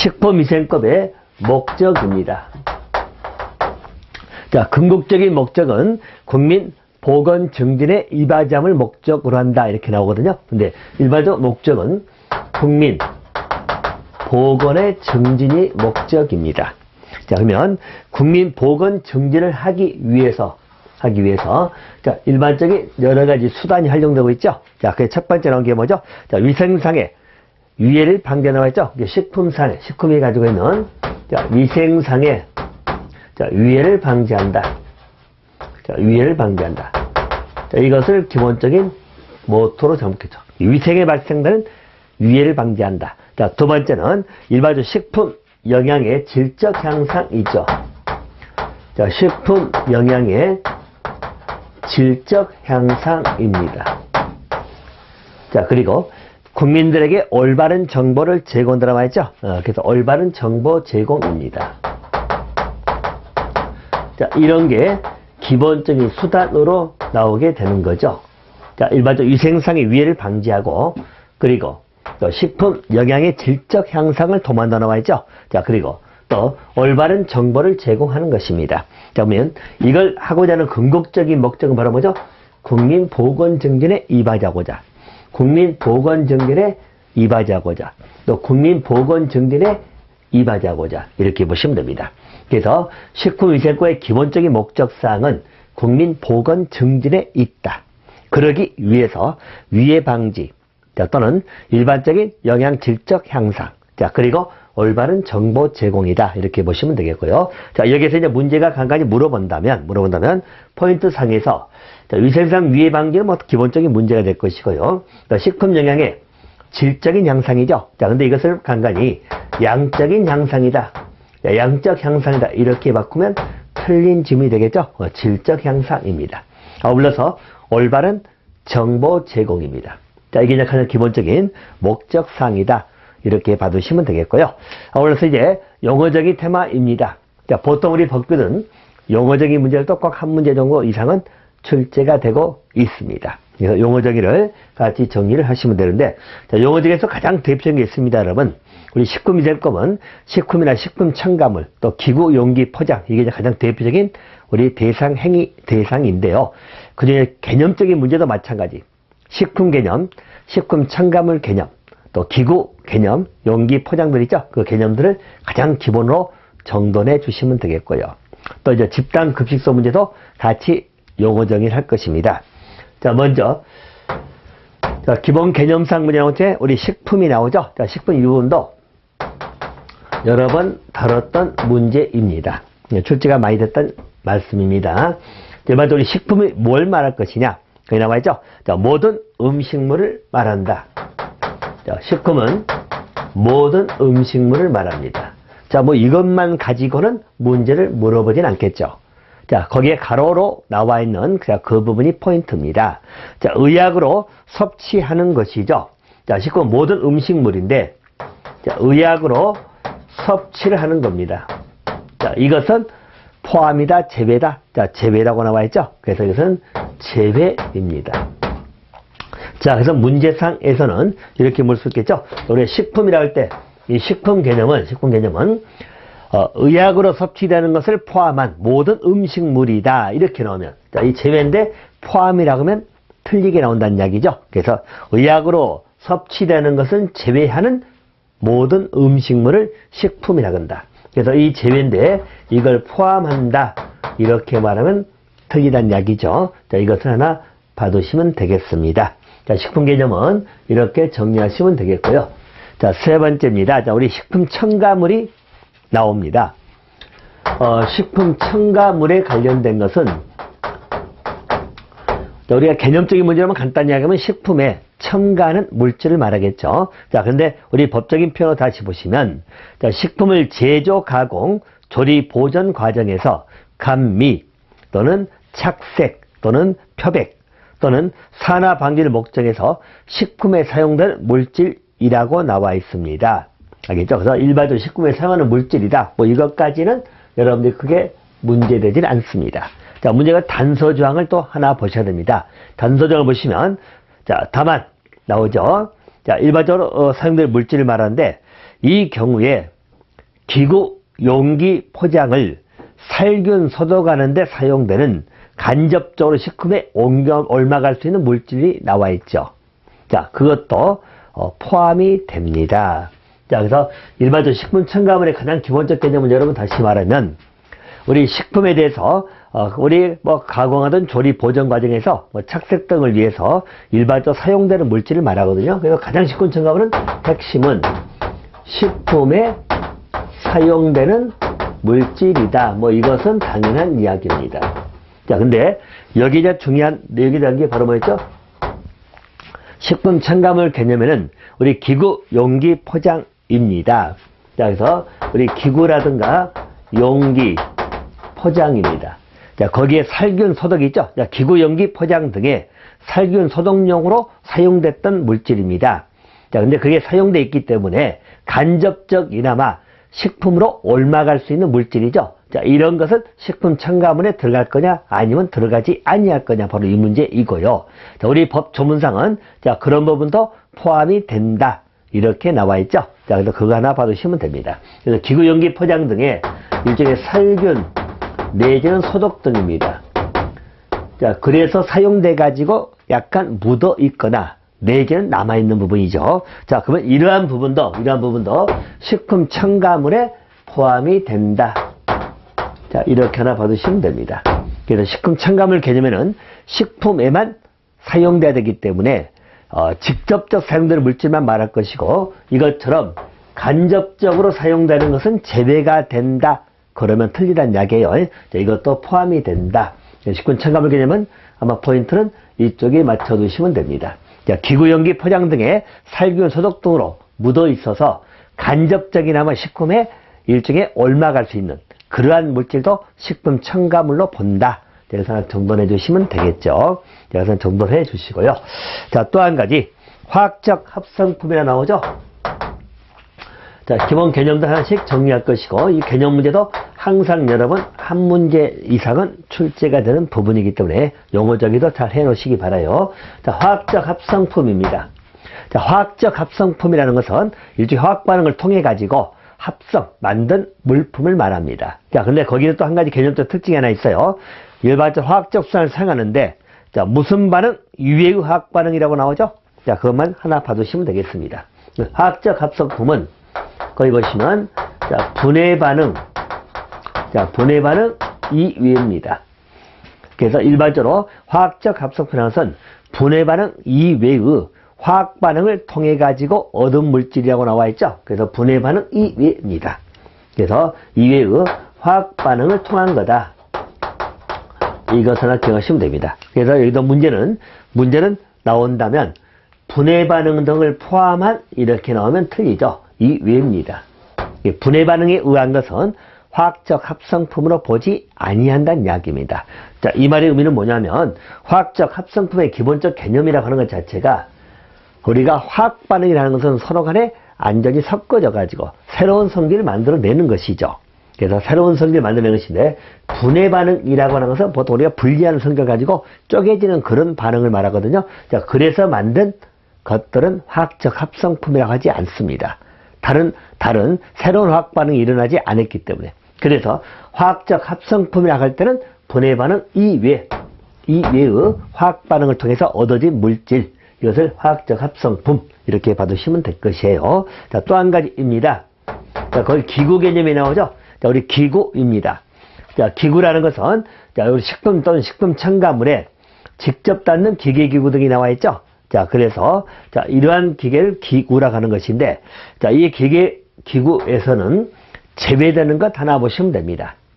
식품위생법의 목적입니다. 자, 궁극적인 목적은 국민 보건 증진에 이바지함을 목적으로 한다 이렇게 나오거든요. 근데 일반적 목적은 국민 보건의 증진이 목적입니다. 자, 그러면 국민 보건 증진을 하기 위해서 자, 일반적인 여러 가지 수단이 활용되고 있죠. 자, 그 첫 번째 나온 게 뭐죠? 자, 위생상해 위해를 방지하는 나와 있죠. 식품상해, 식품이 가지고 있는 자, 위생상해 자, 위해를 방지한다. 자, 위해를 방지한다. 자, 이것을 기본적인 모토로 정했죠. 위생에 발생되는 위해를 방지한다. 자, 두 번째는 일반적 식품 영양의 질적 향상이죠. 자, 식품 영양의 질적 향상입니다. 자, 그리고 국민들에게 올바른 정보를 제공한다고 했죠. 그래서 올바른 정보 제공입니다. 자, 이런 게 기본적인 수단으로 나오게 되는 거죠. 자, 일반적 위생상의 위해를 방지하고, 그리고 또 식품 영양의 질적 향상을 도모한다 나와 있죠. 자, 그리고 또 올바른 정보를 제공하는 것입니다. 자, 그러면 이걸 하고자 하는 궁극적인 목적은 바로 뭐죠? 국민 보건 증진에 이바지하고자, 국민 보건 증진에 이바지하고자, 또 국민 보건 증진에 이바지하고자 이렇게 보시면 됩니다. 그래서 식품위생법의 기본적인 목적사항은 국민 보건 증진에 있다. 그러기 위해서 위해 방지 또는 일반적인 영양 질적 향상, 자, 그리고 올바른 정보 제공이다 이렇게 보시면 되겠고요. 자, 여기서 이제 문제가 간간히 물어본다면 포인트 상에서 자, 위생상 위해 방지는 뭐 기본적인 문제가 될 것이고요. 식품 영양의 질적인 향상이죠. 자, 근데 이것을 간간히 양적인 향상이다, 양적 향상이다 이렇게 바꾸면 틀린 질문이 되겠죠. 질적 향상입니다. 아울러서 올바른 정보 제공입니다. 자, 이게 가장 기본적인 목적사항이다 이렇게 봐두시면 되겠고요. 아울러서 이제 용어적인 테마입니다. 자, 보통 우리 법규는 용어적인 문제를 또 꼭 한 문제 정도 이상은 출제가 되고 있습니다. 그래서 용어적인을 같이 정리를 하시면 되는데, 자, 용어적에서 가장 대표적인 게 있습니다, 여러분. 우리 식품위생법은 식품이나 식품 첨가물, 또 기구, 용기, 포장, 이게 가장 대표적인 우리 대상인데요. 그중에 개념적인 문제도 마찬가지. 식품 개념, 식품 첨가물 개념, 또 기구 개념, 용기, 포장들 있죠. 그 개념들을 가장 기본으로 정돈해 주시면 되겠고요. 또 이제 집단 급식소 문제도 같이 용어 정의를 할 것입니다. 자, 먼저 자, 기본 개념상 문제 나올 때 우리 식품이 나오죠. 자, 식품 이 부분도 여러 번 다뤘던 문제입니다. 출제가 많이 됐던 말씀입니다. 먼저 우리 식품이 뭘 말할 것이냐? 거기 나와 있죠. 자, 모든 음식물을 말한다. 자, 식품은 모든 음식물을 말합니다. 자, 뭐 이것만 가지고는 문제를 물어보진 않겠죠. 자, 거기에 가로로 나와 있는 그 부분이 포인트입니다. 자, 의약으로 섭취하는 것이죠. 자, 식품은 모든 음식물인데, 자, 의약으로 섭취를 하는 겁니다. 자, 이것은 포함이다, 제외다. 자, 제외라고 나와 있죠. 그래서 이것은 제외입니다. 자, 그래서 문제상에서는 이렇게 물 수 있겠죠. 우리 식품이라 할 때, 이 식품 개념은 의약으로 섭취되는 것을 포함한 모든 음식물이다. 이렇게 나오면, 자, 이 제외인데 포함이라고 하면 틀리게 나온다는 이야기죠. 그래서 의약으로 섭취되는 것은 제외하는 모든 음식물을 식품이라고 한다. 그래서 이 제외인데 이걸 포함한다. 이렇게 말하면 틀리다는 이야기죠. 자, 이것을 하나 봐두시면 되겠습니다. 자, 식품 개념은 이렇게 정리하시면 되겠고요. 자, 세 번째입니다. 자, 우리 식품 첨가물이 나옵니다. 식품 첨가물에 관련된 것은 우리가 개념적인 문제라면 간단히 이야기하면 식품에 첨가하는 물질을 말하겠죠. 자, 그런데 우리 법적인 표현으로 다시 보시면, 자, 식품을 제조, 가공, 조리, 보존 과정에서 감미 또는 착색 또는 표백 또는 산화 방지를 목적해서 식품에 사용될 물질이라고 나와 있습니다. 알겠죠? 그래서 일반적으로 식품에 사용하는 물질이다. 뭐 이것까지는 여러분들이 크게 문제되질 않습니다. 자, 문제가 단서조항을 또 하나 보셔야 됩니다. 단서조항을 보시면, 자, 다만 나오죠. 자, 일반적으로 사용될 물질을 말하는데 이 경우에 기구, 용기, 포장을 살균, 소독하는 데 사용되는 간접적으로 식품에 옮겨갈 수 있는 물질이 나와 있죠. 자, 그것도 포함이 됩니다. 자, 그래서 일반적으로 식품 첨가물의 가장 기본적 개념은 여러분 다시 말하면 우리 식품에 대해서 우리 가공하던 조리 보존 과정에서 착색 등을 위해서 일반적으로 사용되는 물질을 말하거든요. 그래서 가장 식품 첨가물은 핵심은 식품에 사용되는 물질이다. 이것은 당연한 이야기입니다. 자, 근데 여기 이제 중요한 게 바로 뭐였죠? 식품 첨가물 개념에는 우리 기구, 용기, 포장입니다. 자, 그래서 우리 기구라든가 용기, 포장입니다. 자, 거기에 살균, 소독이 있죠? 자, 기구, 용기, 포장 등의 살균, 소독용으로 사용됐던 물질입니다. 자, 근데 그게 사용되어 있기 때문에 간접적이나마 식품으로 옮아갈 수 있는 물질이죠. 자, 이런 것은 식품 첨가물에 들어갈 거냐 아니면 들어가지 아니할 거냐 바로 이 문제이고요. 자, 우리 법 조문상은 자, 그런 부분도 포함이 된다 이렇게 나와 있죠. 자, 그래서 그거 하나 받으시면 됩니다. 그래서 기구, 용기, 포장 등의 일종의 살균 내지는 소독 등입니다. 자, 그래서 사용돼 가지고 약간 묻어 있거나 내지는 남아있는 부분이죠. 자, 그러면 이러한 부분도 식품 첨가물에 포함이 된다. 자, 이렇게 하나 받으시면 됩니다. 그래서 식품 첨가물 개념에는 식품에만 사용돼야 되기 때문에 직접적 사용되는 물질만 말할 것이고 이것처럼 간접적으로 사용되는 것은 제외가 된다. 그러면 틀리단 이야기예요. 자, 이것도 포함이 된다. 식품 첨가물 개념은 아마 포인트는 이쪽에 맞춰두시면 됩니다. 자, 기구, 용기, 포장 등의 살균, 소독 등으로 묻어 있어서 간접적이나마 식품에 일종의 옮아갈 수 있는 그러한 물질도 식품 첨가물로 본다. 그래서 하나 정돈해 주시면 되겠죠. 여기서 정돈해 주시고요. 자, 또 한 가지 화학적 합성품이라 나오죠. 자, 기본 개념도 하나씩 정리할 것이고 이 개념 문제도 항상 여러분 한 문제 이상은 출제가 되는 부분이기 때문에 용어적이도 잘 해놓으시기 바라요. 자, 화학적 합성품입니다. 자, 화학적 합성품이라는 것은 일종의 화학 반응을 통해 가지고 만든 물품을 말합니다. 자, 근데 거기는 또 한 가지 개념적 특징이 하나 있어요. 일반적 화학적 수단을 사용하는데 자, 무슨 반응? 유해의 화학 반응이라고 나오죠. 자, 그것만 하나 봐두시면 되겠습니다. 화학적 합성품은 거기 보시면 자, 분해 반응 이외입니다. 그래서 일반적으로 화학적 합성품이라는 것은 분해 반응 이외의 화학 반응을 통해 가지고 얻은 물질이라고 나와 있죠. 그래서 분해 반응 이외입니다. 그래서 이외의 화학 반응을 통한 거다. 이것 하나 기억하시면 됩니다. 그래서 여기도 문제는 나온다면 분해 반응 등을 포함한 이렇게 나오면 틀리죠. 이외입니다. 분해 반응에 의한 것은 화학적 합성품으로 보지 아니한다는 이야기입니다. 자, 이 말의 의미는 뭐냐면 화학적 합성품의 기본적 개념이라고 하는 것 자체가 우리가 화학 반응이라는 것은 서로 간에 안전이 섞어져 가지고 새로운 성질을 만들어내는 것이죠. 그래서 새로운 성질을 만들어내는 것인데 분해 반응이라고 하는 것은 보통 우리가 분리하는 성질을 가지고 쪼개지는 그런 반응을 말하거든요. 자, 그래서 만든 것들은 화학적 합성품이라고 하지 않습니다. 다른 새로운 화학 반응이 일어나지 않았기 때문에. 그래서 화학적 합성품이라고 할 때는 분해 반응 이외의 화학 반응을 통해서 얻어진 물질, 이것을 화학적 합성품 이렇게 봐두시면 될 것이에요. 자, 또 한 가지입니다. 자, 거기 기구 개념이 나오죠. 자, 우리 기구입니다. 자, 기구라는 것은 자, 우리 식품 또는 식품 첨가물에 직접 닿는 기계 기구 등이 나와 있죠. 자, 그래서 자, 이러한 기계를 기구라고 하는 것인데 자, 이 기구에서는 제외되는 것 하나 보시면 됩니다.